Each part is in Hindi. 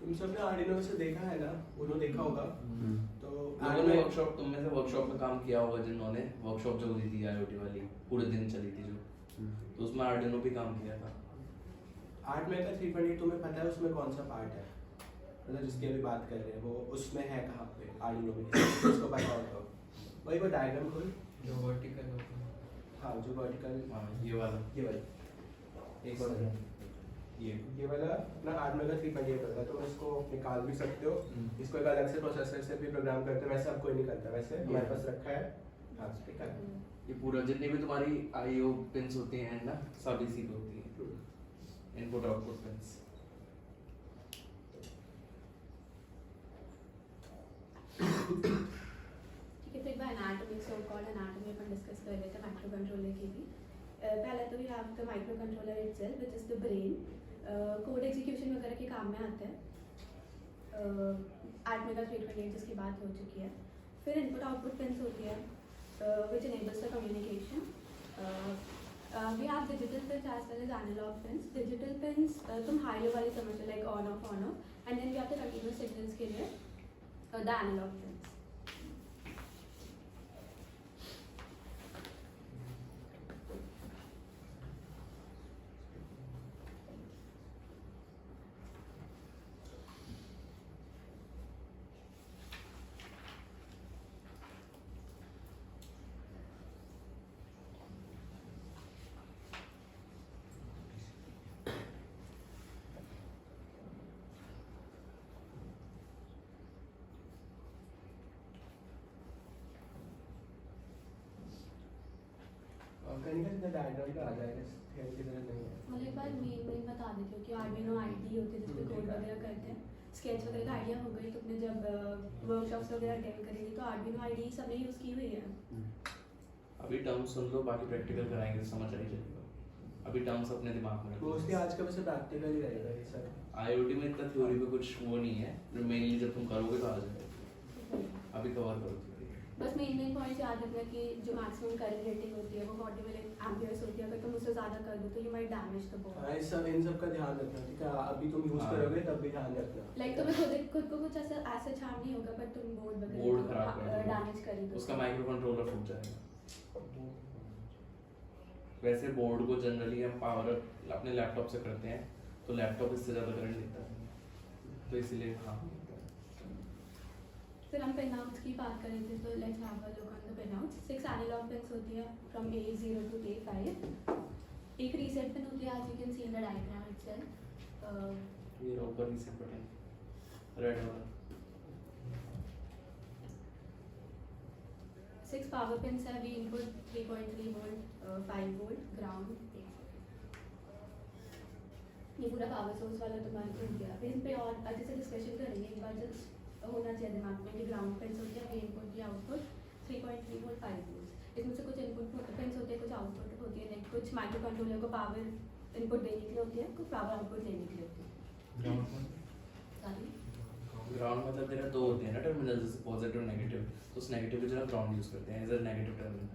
तुम सबने आर्डिनो से देखा है ना, उन्होंने देखा होगा। तो लोगों ने वर्कशॉप, तुम में से वर्कशॉप में काम किया होगा जिन्होंने वर्कशॉप जो हुई थी आईओटी वाली पूरे दिन चली थी जो, तो उसमें आर्डिनो भी काम किया था। आर्ट में का 3.8 तुम्हें पता है उसमें कौन सा पार्ट है, मतलब जिसकी अभी बात कर रहे हैं वो उसमें है कहाँ पे आर्डिनो में, उसको पता हो तो वही वो डायग्राम खोल जो वर्टिकल होता है। हाँ जो वर्टिकल, हाँ ये वाला एक बार ये वाला अपना आर्डिनो का 3.8 होता है, तो इसको निकाल भी सकते हो। इसको एक अलग से प्रोसेसर से भी प्रोग्राम करते हो, वैसे अब कोई नहीं करता, वैसे हमारे पास रखा है। हाँ ठीक है, ये पूरा जितनी भी तुम्हारी आईओ पिंस होती हैं ना सब इसी पे होती है, इनपुट आउटपुट पिंस। ठीक है, तो एक बार एनाटॉमी, सो कॉल्ड एनाटॉमी अपन डिस्कस कर लेते हैं माइक्रो कंट्रोलर की भी। पहले तो we have the microcontroller itself which is the brain, code execution वगैरह के काम में आता है। आर्टमेगा 328 जिसकी बात हो चुकी है। फिर इनपुट आउटपुट पिंस होती है which enables the communication. We have digital pins as well as analog pins. Digital pins तुम हाई लो वाली समझ लो, like on off and then we have the continuous signals के लिए द एनालॉग पिंस। कहीं का सीधा डायग्राम पे आ जाएगा, थ्योरी की तरह नहीं है। मतलब एक बार मेन बता देती हूँ कि आर्डिनो आईडी होती है जिसपे कोड वगैरह करते हैं। स्केच वगैरह का आइडिया हो गई, तुमने जब वर्कशॉप्स वगैरह अटेंड करेंगी तो आर्डिनो आईडी सबने यूज़ की हुई है। अभी टर्म्स सुन लो, बाकी प्रैक्टिकल कराएंगे तो समझ आ ही जाएगा। अभी टर्म्स अपने दिमाग में रखो। मोस्टली आज का वैसे प्रैक्टिकल ही रहेगा ये सब। आईओटी में इतना थ्योरी पे कुछ वो नहीं है, मेनली जब तुम करोगे तो आ जाएगा। अभी कवर करो थ्योरी। बस मेन पॉइंट याद रखना कि जो मैक्सिमम करंट रेटिंग होती है वो 40 मिली-एम्पियर्स होती है। अगर तुम उससे ज़्यादा कर दो तो you might damage the board. हाँ इन सब का ध्यान रखना, ठीक है? अभी तुम यूज करोगे तब भी ध्यान रखना। लाइक तुम्हें खुद को कुछ ऐसा हार्म नहीं होगा, पर तुम बोर्ड बोर्ड खराब कर दोगे, डैमेज कर दोगे, उसका माइक्रो कंट्रोलर फूट जाएगा। वैसे बोर्ड को जनरली हम पावर अपने लैपटॉप से करते हैं, तो लैपटॉप इससे ज़्यादा करंट लेता है, तो इसीलिए हाँ। फिर हम पिन आउट्स की बात कर रहे थे, तो let's have a look on the pinouts. 6 analogue pins होती है फ्रॉम A0 to A5। एक रीसेट पिन होती है, as you can see in the diagram itself. ये ऊपर रीसेट बटन रेड वाला। 6 पावर पिन्स है, we input 3.3 volt, 5 volt, ground. ये पूरा पावर सोर्स वाला तुम्हारा हो गया। फिर इन पे और अच्छे से डिस्कशन करेंगे, एक बार जस्ट होना चाहिए दिमाग में कि ग्राउंड पिन्स होती है, वी इनपुट की आउटपुट 3.3 वोल्ट, 5 वोल्ट। इसमें से कुछ इनपुट पिन्स होते हैं, कुछ आउटपुट होती है, लाइक कुछ माइक्रो कंट्रोलर को पावर इनपुट देने के लिए होती है, कुछ पावर आउटपुट देने के लिए होती है। ग्राउंड मतलब तेरा दो होते हैं ना टर्मिनल, जैसे पॉजिटिव और नेगेटिव, तो उस नेगेटिव की जगह ग्राउंड यूज करते हैं as a negative terminal.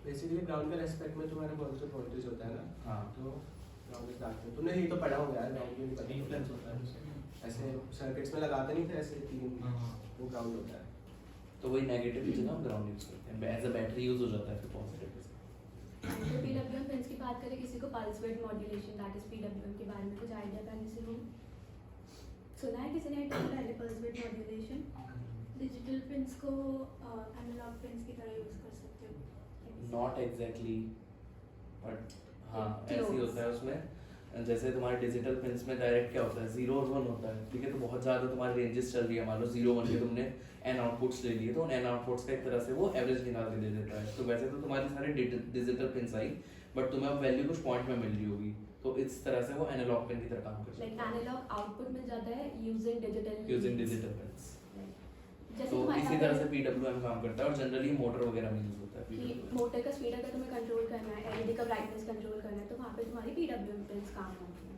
Basically ground के रेस्पेक्ट में तुम्हारा पॉजिटिव वोल्टेज होता है ना। हाँ, तो ग्राउंड इज दैट। तुमने ये तो पढ़ा होगा यार, ग्राउंड की पता इन्फ्लुएंस होता है ऐसे सर्किट्स में लगाते नहीं थे ऐसे तीन, वो ग्राउंड होता है। तो वही नेगेटिव की जगह हम ग्राउंड यूज करते हैं, एज अ बैटरी यूज हो जाता है फिर पॉजिटिव के साथ। तो PWM पिन्स की बात करें, किसी को pulse width modulation that is PWM के बारे में कुछ आइडिया पहले से हो? सुना है किसी ने पहले pulse width modulation? Digital pins को एनालॉग पिन्स की तरह यूज कर सकते हो। नॉट एग्जैक्टली, बट हाँ ऐसे ही होता है उसमें। जैसे तुम्हारे डिजिटल पिन्स में डायरेक्ट क्या होता है, 0 और 1 होता है, ठीक है? तो बहुत ज़्यादा तुम्हारी रेंजेस चल रही है, मान लो 0 1 के तुमने n आउटपुट्स ले लिए, तो उन n आउटपुट्स का एक तरह से वो एवरेज निकाल के दे देता है। तो वैसे तो तुम्हारी सारी डिजिटल पिन्स आई, बट तुम्हें अब वैल्यू कुछ पॉइंट में मिल रही होगी, तो इस तरह से वो एनालॉग पिन की तरह काम करता है। लाइक एनालॉग आउटपुट मिल जाता है यूजिंग डिजिटल पिन्स। जैसे तो तुम्हारे इसी तरह से PWM काम करता है, और जनरली मोटर वगैरह में यूज होता है कि PWM। मोटर का स्पीड अगर तुम्हें कंट्रोल करना है, LED का ब्राइटनेस कंट्रोल करना है, तो वहाँ पे तुम्हारी PWM पिन्स काम होती हैं।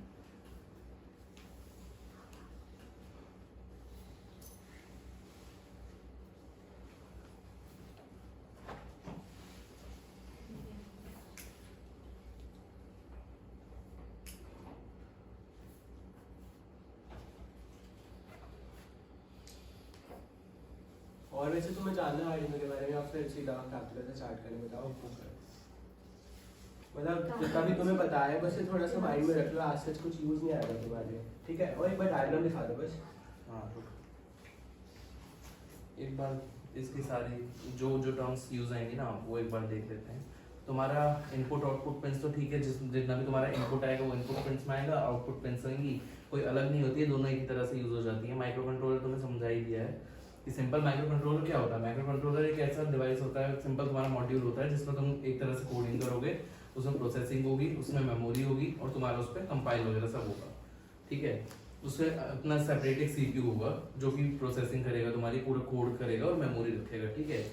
और वैसे तुम्हें जानना आर्डिनो के बारे में या फिर सीधा कैपिटल से स्टार्ट करें, बताओ। मतलब जितना भी तुम्हें पता है बस ये थोड़ा सा माइंड में रख लो, आज सच कुछ यूज़ नहीं आएगा तुम्हारे, ठीक है। और एक बार डायग्राम दिखा दो बस। हाँ एक बार इसकी सारी जो जो टर्म्स यूज आएंगी ना वो एक बार देख लेते हैं। तुम्हारा इनपुट आउटपुट पिंस तो ठीक है, जितना भी तुम्हारा इनपुट आएगा वो इनपुट पिंस में आएगा, आउटपुट पिंस होंगी, कोई अलग नहीं होती है, दोनों एक ही तरह से यूज हो जाती है। माइक्रो कंट्रोलर तुम्हें समझा ही दिया है कि सिंपल माइक्रो कंट्रोलर क्या होता है। माइक्रो कंट्रोलर एक ऐसा डिवाइस होता है, सिंपल तुम्हारा मॉड्यूल होता है जिसमें तुम एक तरह से कोडिंग करोगे, उसमें प्रोसेसिंग होगी, उसमें मेमोरी होगी और तुम्हारा उस पर कंपाइल वगैरह सब होगा, ठीक है। उसमें अपना सेपरेट एक सीपीयू होगा जो कि प्रोसेसिंग करेगा, तुम्हारी पूरा कोड करेगा और मेमोरी रखेगा, ठीक है।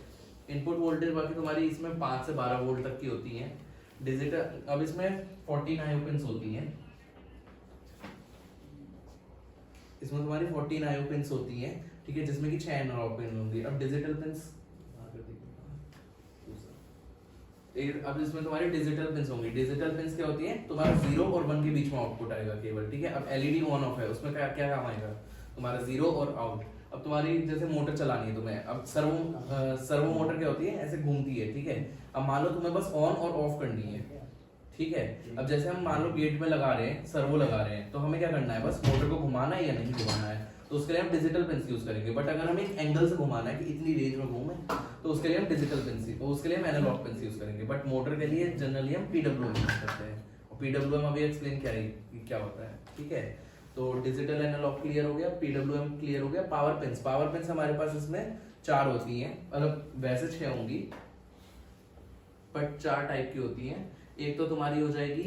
इनपुट वोल्टेज बाकी तुम्हारी इसमें 5 से 12 वोल्ट तक की होती हैं। डिजिटल अब इसमें 14 IO पिंस होती हैं, इसमें तुम्हारी 14 IO पिंस होती हैं, ठीक है, जिसमें कि 6 एनालॉग पिन होंगी। अब डिजिटल पिंस अब इसमें तुम्हारी डिजिटल पिंस होंगी। डिजिटल पिंस क्या होती है, तुम्हारा 0 और 1 के बीच में आउटपुट आएगा केवल, ठीक है। अब एलईडी ऑन ऑफ है, उसमें क्या क्या काम आएगा, तुम्हारा 0 और आउट। अब तुम्हारी जैसे मोटर चलानी है तुम्हें, अब सर्वो मोटर क्या होती है, ऐसे घूमती है, ठीक है। अब मान लो तुम्हें बस ऑन और ऑफ करनी है, ठीक है। अब जैसे हम मान लो गेट में लगा रहे हैं, सर्वो लगा रहे हैं, तो हमें क्या करना है, बस मोटर को घुमाना है या नहीं घुमाना है, तो उसके लिए हम डिजिटल पिंस यूज करेंगे। बट अगर हमें एक एंगल से घुमाना है कि इतनी रेंज में घूमे, तो उसके लिए हम डिजिटल पिंस, उसके लिए हम एनालॉग पिंस यूज करेंगे। बट मोटर के लिए जनरली हम पीडब्ल्यूएम यूज करते हैं, और पीडब्ल्यूएम अभी एक्सप्लेन क्या होता है, ठीक है। तो डिजिटल एनालॉग क्लियर हो गया, पीडब्ल्यूएम क्लियर हो गया। पावर पिंस हमारे पास इसमें 4 होती हैं, मतलब वैसे 6 होंगी बट 4 टाइप की होती हैं। एक तो तुम्हारी हो जाएगी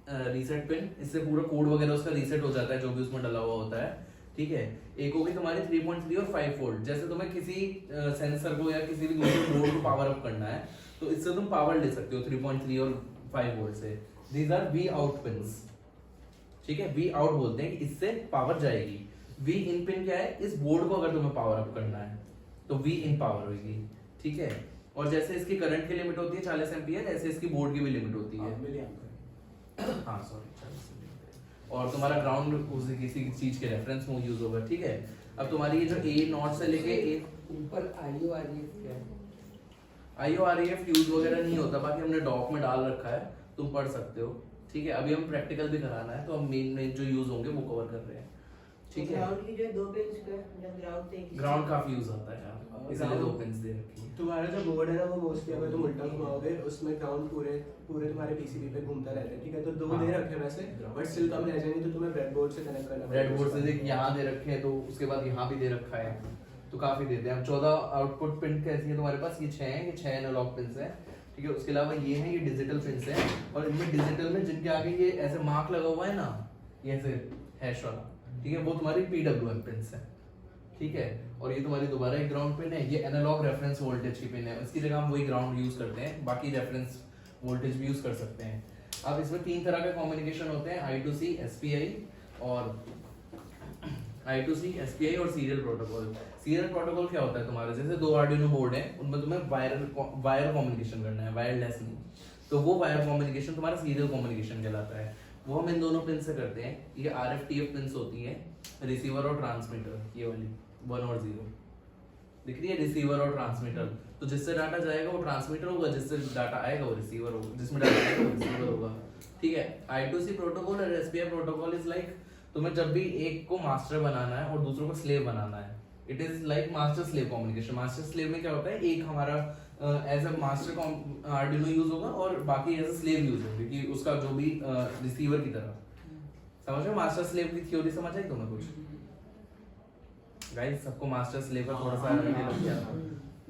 रीसेट पिन, इससे पूरा कोड वगैरह उसका रीसेट हो जाता है जो भी उसमें डला हुआ होता है, ठीक है। एक होगी तुम्हारी 3.3 और 5 वोल्ट, जैसे तुम्हें किसी सेंसर को या किसी भी दूसरे बोर्ड को पावर अप करना है तो इससे तुम पावर ले सकते हो 3.3 और 5 वोल्ट से। These are V out pins, ठीक है। वी आउट बोलते हैं कि इससे पावर जाएगी। वी इन पिन क्या है, इस बोर्ड को अगर तुम्हें पावर अप करना है तो वी इन पावर होगी, ठीक है। और जैसे इसकी करंट की लिमिट होती है 40 एम्पियर, ऐसे इसकी बोर्ड की भी लिमिट होती है, हाँ सॉरी 40 एम्पियर। और तुम्हारा ग्राउंड किसी चीज के रेफरेंस में यूज होगा, ठीक है। अब तुम्हारी ये जो ए नॉट से लेके ए ऊपर IOREF क्या है? IOREF यूज वगैरह नहीं होता, बाकी हमने डॉक में डाल रखा है, तुम पढ़ सकते हो, ठीक है। अभी हम प्रैक्टिकल भी कराना है तो हम मेन जो यूज होंगे वो कवर कर रहे हैं, ठीक है। ग्राउंड की जो 2 पिंस का जब ग्राउंड से ग्राउंड काफी यूज आता है यार, इसलिए 2 पिंस दे रखी है। तुम्हारा जो बोर्ड है ना वो मोस्टली अगर तुम उल्टा घुमाओगे उसमें ग्राउंड पूरे तुम्हारे पीसीबी पे घूमता रहता है, ठीक है। तो 2 हाँ। दे रखे हैं वैसे, बट स्टिल कम रह जाएंगे तो तुम्हें ब्रेडबोर्ड से कनेक्ट करना पड़ेगा। ब्रेडबोर्ड से देख यहाँ दे रखे हैं, तो उसके बाद यहाँ भी दे रखा है, तो काफी देते हैं। अब 14 आउटपुट पिन कैसी है तुम्हारे पास, ये 6 हैं, ये 6 एनालॉग पिंस हैं, ठीक है। उसके अलावा ये है, ये डिजिटल पिंस है, और इनमें डिजिटल में जिनके आगे ये ऐसे मार्क लगा हुआ है ना, ये ऐसे हैश वाला, ठीक है, वो तुम्हारी पीडब्ल्यूएम पिंस है, ठीक है। और ये तुम्हारी दोबारा एक ग्राउंड पिन है, ये एनालॉग रेफरेंस वोल्टेज की पिन है, इसकी जगह हम वही ग्राउंड यूज करते हैं, बाकी रेफरेंस वोल्टेज भी यूज कर सकते हैं। अब इसमें 3 तरह के कम्युनिकेशन होते हैं, I2C, SPI और सीरियल प्रोटोकॉल। सीरियल प्रोटोकॉल क्या होता है तुम्हारा, जैसे 2 आर्डिनो बोर्ड है, उनमें तुम्हें वायर कम्युनिकेशन करना है, वायरलेस नहीं, तो वो वायर कम्युनिकेशन तुम्हारा सीरियल कम्युनिकेशन कहलाता है। वो हम इन दोनों पिन से करते हैं। ये RF-TF पिन्स होती हैं, रिसीवर और ट्रांसमीटर, ये वाली 1 और 0 दिख रही है, रिसीवर और ट्रांसमीटर। तो जिससे डाटा जाएगा वो ट्रांसमीटर होगा, जिससे डाटा आएगा वो रिसीवर होगा, जिसमें डाटा आएगा वो रिसीवर होगा, ठीक है। I2C प्रोटोकॉल और SPI प्रोटोकॉल इज लाइक, तुम्हें जब भी एक को मास्टर बनाना है और दूसरों को स्लेव बनाना है, it is like master slave communication. Master slave में क्या होता है, एक हमारा as a master Arduino use होगा और बाकी एज अ स्लेव यूज होंगे, कि उसका जो भी रिसीवर की तरह, समझ रहे हो। मास्टर स्लेव की थ्योरी समझ आई तुम्हें कुछ गाइस? सबको मास्टर स्लेव का थोड़ा सा आइडिया लग गया।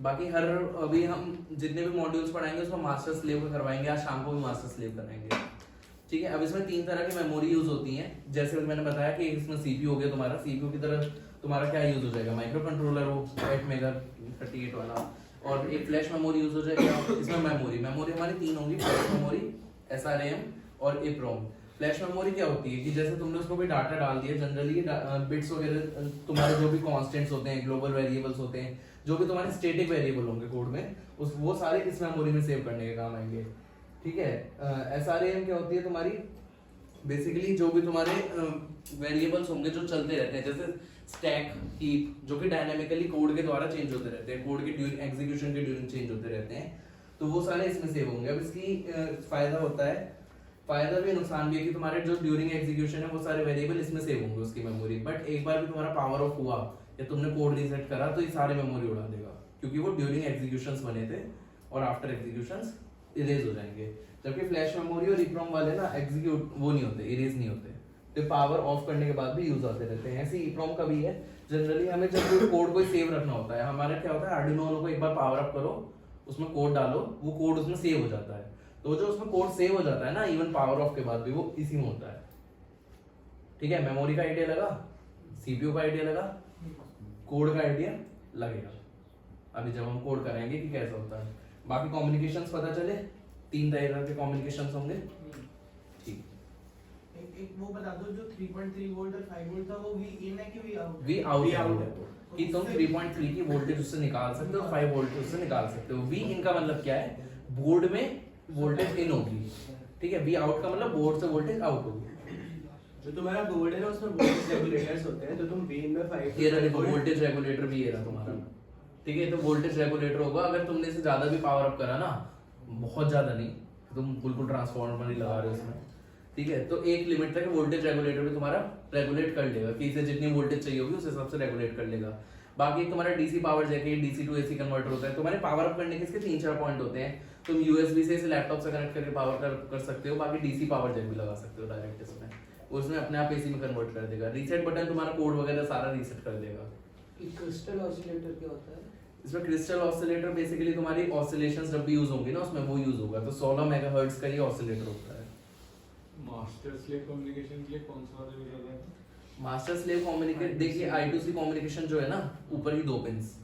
बाकी हर अभी हम जितने भी मॉड्यूल्स पढ़ाएंगे उसमें मास्टर स्लेव का करवाएंगे, आज शाम को भी मास्टर स्लेव कराएंगे, ठीक है। अब इसमें 3 तरह की मेमोरी यूज होती हैं, जैसे मैंने बताया कि इसमें सीपीयू हो गया तुम्हारा, सीपीयू की तरह तुम्हारा क्या यूज हो जाएगा, माइक्रो कंट्रोलर हो 8 मेगा 38 वाला, और एक फ्लैश मेमोरी यूज हो जाएगा। इसमें मेमोरी हमारी 3 होंगी, फ्लैश मेमोरी, SRAM और EPROM। फ्लैश मेमोरी क्या होती है कि जैसे तुमने उसको कोई डाटा डाल दिया, जनरली बिट्स वगैरह तुम्हारे जो भी कांस्टेंट्स होते हैं, ग्लोबल वेरिएबल्स होते हैं, जो भी तुम्हारे स्टैटिक वेरिएबल होंगे कोड में, वो सारे इस मेमोरी में सेव करने के काम आएंगे, ठीक है। SRAM क्या होती है तुम्हारी, बेसिकली जो भी तुम्हारे वेरिएबल्स होंगे जो चलते रहते हैं, जैसे स्टैक, हीप, जो कि डायनामिकली कोड के द्वारा चेंज होते रहते हैं, कोड के ड्यूरिंग एग्जीक्यूशन के ड्यूरिंग चेंज होते रहते हैं, तो वो सारे इसमें सेव होंगे। अब इसकी फायदा होता है, फायदा भी नुकसान भी है कि तुम्हारे जो ड्यूरिंग एग्जीक्यूशन है वो सारे वेरिएबल इसमें सेव होंगे उसकी मेमोरी, बट एक बार भी तुम्हारा पावर ऑफ हुआ या तुमने कोड रीसेट करा तो ये सारे मेमोरी उड़ा देगा, क्योंकि वो ड्यूरिंग एग्जीक्यूशंस बने थे और आफ्टर एग्जीक्यूशंस इरेज हो जाएंगे। जबकि फ्लैश मेमोरी और ईप्रोम वाले ना एग्जीक्यूट वो नहीं होते, इरेज नहीं होते, तो पावर ऑफ करने के बाद भी यूज आते रहते हैं। ऐसे ईप्रोम का भी है। जनरली हमें जब कोड को सेव रखना होता है, हमारा क्या होता है, आर्डिनो को एक बार पावर अप करो, उसमें कोड डालो, वो कोड उसमें सेव हो जाता है। तो जो उसमें कोड सेव हो जाता है ना, इवन पावर ऑफ के बाद भी, वो इसी में होता है। ठीक है, मेमोरी का आइडिया लगा, सीपीयू का आइडिया लगा, कोड का आइडिया लगेगा अभी जब हम कोड कराएंगे कि कैसा होता है। बाकी कम्युनिकेशंस पता चले, 3 तरह के कम्युनिकेशंस होंगे। ठीक, एक वो बता दो जो 3.3 वोल्ट और 5 वोल्ट था, वो वी इन है कि वी आउट? वी आउट है कि तुम 3.3 की वोल्टेज उससे निकाल सकते हो, 5 वोल्ट उससे निकाल सकते हो। वी इन का मतलब क्या है, बोर्ड में वोल्टेज इन होगी। ठीक है, वी आउट का मतलब बोर्ड से वोल्टेज आउट होगी। जो तुम्हारा बोर्ड है ना उसमें वोल्टेज रेगुलेटर्स होते हैं, तो तुम वी में 5 ये रहा देखो, वोल्टेज रेगुलेटर भी ये रहा तुम्हारा। ठीक है, तो वोल्टेज रेगुलेटर होगा। अगर तुमने इससे ज्यादा भी पावर अप करा ना, बहुत ज्यादा नहीं, तुम बिल्कुल ट्रांसफार्मर ही लगा रहे हो इसमें, ठीक है, तो एक लिमिट तक वोल्टेज रेगुलेटर भी तुम्हारा रेगुलेट कर लेगा कि इसे जितनी वोल्टेज चाहिए होगी उस हिसाब से रेगुलेट कर लेगा। बाकी तुम्हारा डीसी पावर जैके डीसी टू एसी कन्वर्टर होता है। तुम्हारे पावर अप करने के इसके 3-4 पॉइंट होते हैं। तुम यूएसबी से इसे लैपटॉप से कनेक्ट करके पावर कर सकते हो। बाकी डीसी पावर जैक भी लगा सकते हो डायरेक्ट इसमें, उसमें अपने आप एसी में कन्वर्ट कर देगा। रीसेट बटन तुम्हारा कोड वगैरह सारा रीसेट कर देगा। क्रिस्टल ऑसिलेटर क्या होता है? इसमें क्रिस्टल ऑसिलेटर बेसिकली तुम्हारी ऑसिलेशंस जब भी यूज होंगी ना, उसमें वो यूज होगा। तो 16 मेगाहर्ट्ज का ये ऑसिलेटर होता है। मास्टर स्लेव कम्युनिकेशन के लिए कौन सा वाला यूज होता है? मास्टर स्लेव कम्युनिकेशन, देखिए I2C कम्युनिकेशन जो है ना, ऊपर ही 2 पिंस,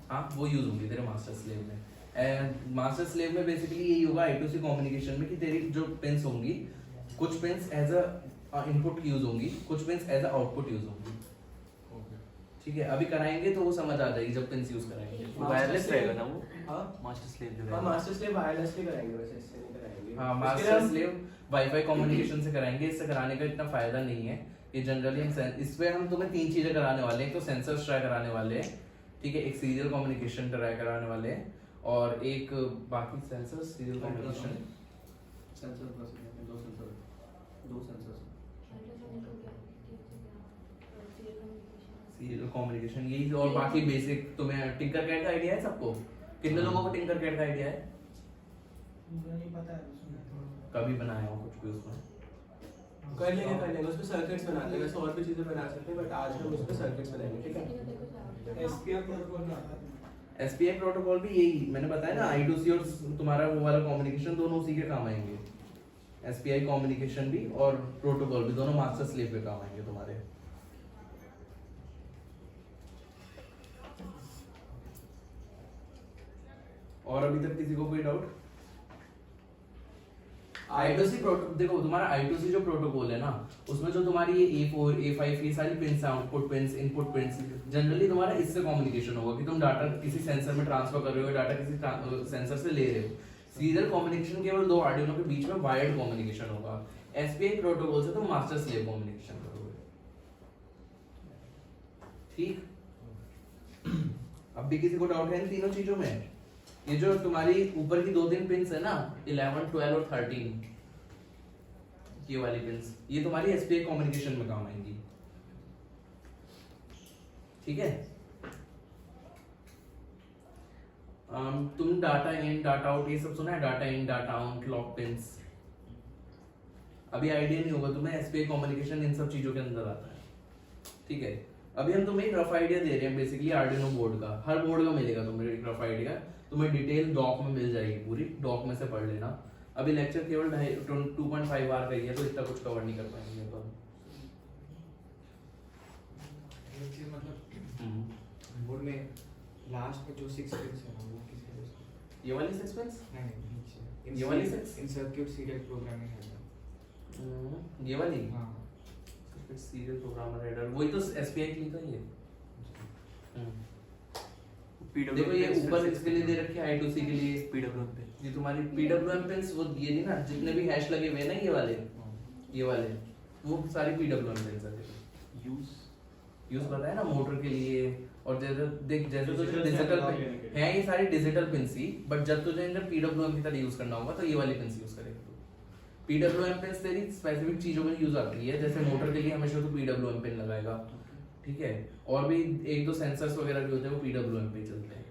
हाँ, वो यूज होंगी तेरे मास्टर स्लेव में। एंड मास्टर स्लेव में बेसिकली यही होगा I2C कम्युनिकेशन में कि तेरी जो पिंस होंगी, कुछ pins as a input use होंगी, कुछ pins as a output use होंगी। ठीक है, अभी कराएंगे तो वो समझ आ जाएगी जब पिंस यूज कराएंगे। वायरलेस रहेगा ना वो? हाँ, मास्टर स्लेव जो हाँ, रहेगा। मास्टर स्लेव वायरलेसली कराएंगे, वैसे इससे नहीं कराएंगे। हाँ, मास्टर स्लेव वाईफाई कम्युनिकेशन से कराएंगे। इससे कराने का इतना फायदा नहीं है। ये जनरली हम इसमें हम तुम्हें 3 चीजें कराने वाले हैं। तो सेंसर्स ट्राई कराने वाले हैं, ठीक है, एक सीरियल कम्युनिकेशन ट्राई कराने वाले हैं, और एक बाकी सेंसर्स सीरियल कम्युनिकेशन सेंसर बस दो सेंसर सीरियल कम्युनिकेशन यही, और बाकी बेसिक। तुम्हें टिंकर कैट का आइडिया है सबको? कितने लोगों को टिंकर कैट का आइडिया है? मुझे नहीं पता है उसमें। कभी बनाया हो कुछ भी उसमें? कर लेंगे उसमें सर्किट्स बनाते हैं। वैसे और भी चीजें बना सकते हैं, बट आज हम उसमें सर्किट्स बनाएंगे। ठीक है, एसपीआई प्रोटोकॉल में आता है। एसपीआई प्रोटोकॉल भी यही मैंने बताया ना, I2C और तुम्हारा वो वाला कम्युनिकेशन दोनों उसी के काम आएंगे। एसपीआई कम्युनिकेशन भी और प्रोटोकॉल भी दोनों मास्टर स्लेव पे काम आएंगे तुम्हारे। और अभी तक किसी को कोई डाउट? I2C प्रोटोकॉल देखो, तुम्हारा I2C जो प्रोटोकॉल है ना, उसमें जो तुम्हारी ये A4, A5 ये सारी pins, output pins, input pins, generally तुम्हारा इससे कम्युनिकेशन होगा कि तुम डाटा किसी सेंसर में ट्रांसफर कर रहे हो, डाटा किसी सेंसर से ले रहे हो। सीरियल कम्युनिकेशन केवल 2 आर्डिनो के बीच में वायर्ड कम्युनिकेशन होगा। एसपीआई प्रोटोकॉल से तुम मास्टर स्लेव कम्युनिकेशन करोगे। ठीक, अब भी किसी को डाउट है इन तीनों चीजों में? ये जो तुम्हारी ऊपर की 2-3 पिंस है ना, 11, 12 और 13, ये वाली पिंस, ये तुम्हारी एसपीआई कम्युनिकेशन में काम आएंगी। ठीक है, तुम डाटा इन, डाटा आउट, ये सब सुना है? Data in, data out, clock pins. अभी आइडिया नहीं होगा तुम्हें, एसपीआई कम्युनिकेशन इन सब चीजों के अंदर आता है। ठीक है, अभी हम तुम्हें एक रफ आइडिया दे रहे हैं बेसिकली आर्डिनो बोर्ड का। हर बोर्ड का मिलेगा तुम्हें एक रफ आइडिया, तुम्हें डिटेल डॉक में मिल जाएगी, पूरी डॉक में से पढ़ लेना। अभी लेक्चर केवल 2.5 आवर का ही है, तो इतना कुछ कवर नहीं कर पाएंगे तो। एक चीज मतलब बोर्ड में लास्ट में जो 6 पिंस है ना, वो किस वजह से? ये वाली 6 पिंस? नहीं नीचे ये वाली 6? इन सर्किट सीरियल प्रोग्रामिंग है। ये वाली? हाँ, सीरियल प्रोग्रामर हेडर, वही तो एसपीआई की तो ये। देखो ये ऊपर इसके लिए दे रखे हैं I2C के लिए, पीडब्ल्यूएम पे ये तुम्हारी PWM पिंस, वो ये नहीं ना, जितने भी हैश लगे हुए हैं ना ये वाले, ये वाले वो सारी PWM पिन है। यूज बताया ना मोटर के लिए, और जैसे देख जैसे तुझे Digital डिजिटल channel लेने के लिए। है ये सारी डिजिटल पिन ही, बट जब तुझे इन्हें PWM की तरह यूज करना होगा तो ये वाली पिन यूज करेगा तू। PWM पिन तेरी स्पेसिफिक चीजों में यूज आती है, जैसे मोटर के लिए हमेशा तो PWM पिन लगाएगा, ठीक है, और भी एक दो सेंसर्स वगैरह भी होते हैं वो PWM पे चलते हैं।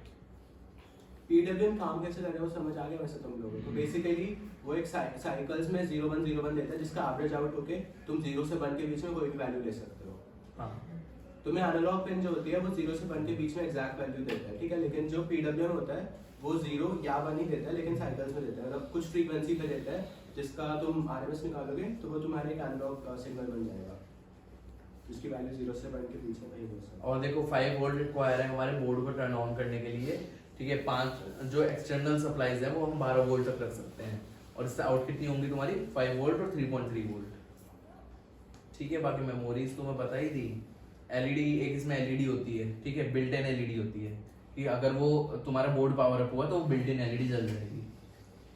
PWM काम कैसे करेगा वो समझ आ गया वैसे तुम लोगों को। बेसिकली वो एक साइकिल्स में 0 1 0 1 देता है, जिसका एवरेज आउट होके तुम 0 से 1 के बीच में कोई भी वैल्यू ले सकते हो। हाँ तुम्हें एनालॉग पिन जो होती है वो 0 से 1 के बीच में एग्जैक्ट वैल्यू देता है, ठीक है, लेकिन जो PWM होता है वो 0 या 1 ही देता है, लेकिन साइकिल्स में देता है, मतलब कुछ फ्रीक्वेंसी पे देता है, जिसका तुम RMS निकालोगे तो वो तुम्हारे एक एनालॉग सिग्नल बन जाएगा, जिसकी वैल्यू 0 से 1 के बीच में कहीं हो सकती है। और देखो 5 वोल्ट रिक्वायर है हमारे बोर्ड को टर्न ऑन करने के लिए, ठीक है। 5 जो एक्सटर्नल सप्लाईज है वो हम 12 वोल्ट तक रख सकते हैं, और इससे आउट कितनी होंगी तुम्हारी 5 वोल्ट और 3.3 वोल्ट, ठीक है। बाकी मेमोरीज तो मैं बता ही दी। LED एक इसमें LED होती है, ठीक है, बिल्ट इन LED होती है कि अगर वो तुम्हारा बोर्ड पावर अप हुआ तो वो बिल्ट इन LED जल जाएगी।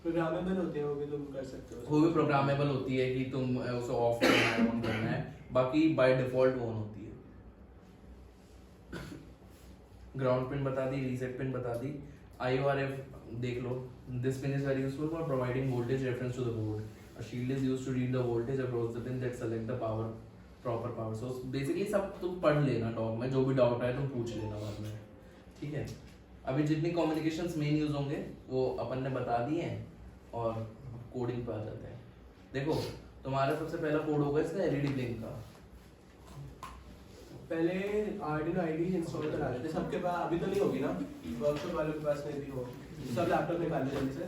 प्रोग्रामेबल होते हैं वो भी, तुम कर सकते हो। वो भी प्रोग्रामेबल होती है कि तुम उसे ऑफ करना है ऑन करना है, बाकी बाय डिफॉल्ट ऑन होती है। ग्राउंड पिन बता दी, रीसेट पिन बता दी। IORF देख लो, this pin is very useful for providing voltage reference to the board. A shield is used to read the voltage across the pin that select the power proper power source. Basically सब तुम पढ़ लेना डॉग में, जो भी डाउट आए तुम पूछ लेना बाद में, ठीक है। अभी जितनी कम्युनिकेशंस मेन यूज होंगे वो अपन ने बता दिए हैं, और कोडिंग पे आ जाते हैं। देखो तुम्हारा सबसे पहला कोड होगा इसका LED ब्लिंक का। पहले Arduino IDE इंस्टॉल करा लेते हैं सबके पास, अभी तो नहीं होगी ना, वर्कशॉप वालों के पास में भी हो, सब लैपटॉप निकाल ले जल्दी से।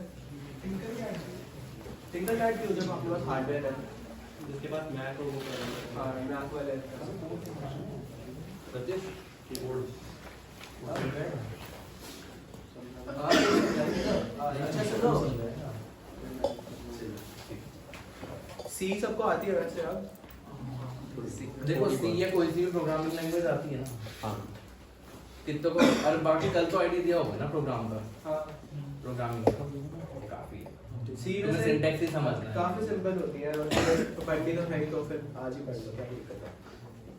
टिंकर कैड की जब अपने पास हार्डवेयर है, जिसके पास मैक हो वो हाँ मैक वाले सतीश कीबोर्ड अच्छा सुनो, सी सबको आती है वैसे अब। देखो C या कोई सी भी प्रोग्रामिंग लैंग्वेज आती है ना। हाँ कितनों को, और बाकी कल तो आईडी दिया होगा ना प्रोग्राम का, हाँ प्रोग्रामिंग का काफी है। सी तुम्हें सिंटैक्स ही समझना है। काफी सिंपल होती है, और तो पढ़नी तो है ही, तो फिर आज ही पढ़ लो, क्या दिक्कत है,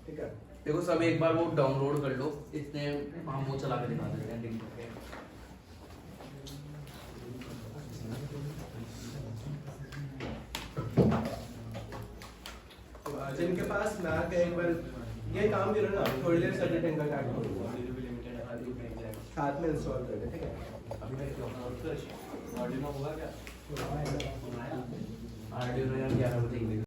ठीक है। देखो सब एक बार वो डाउनलोड कर लो, इतने हम वो चला के दिखा देते हैं लिंक पे। जिनके पास मैक है एक बार ये काम करो ना, थोड़ी देर से टिंकर कैड साथ में इंस्टॉल कर दे, ठीक है। अभी मैं क्या Arduino होगा क्या Arduino यार 11 बजे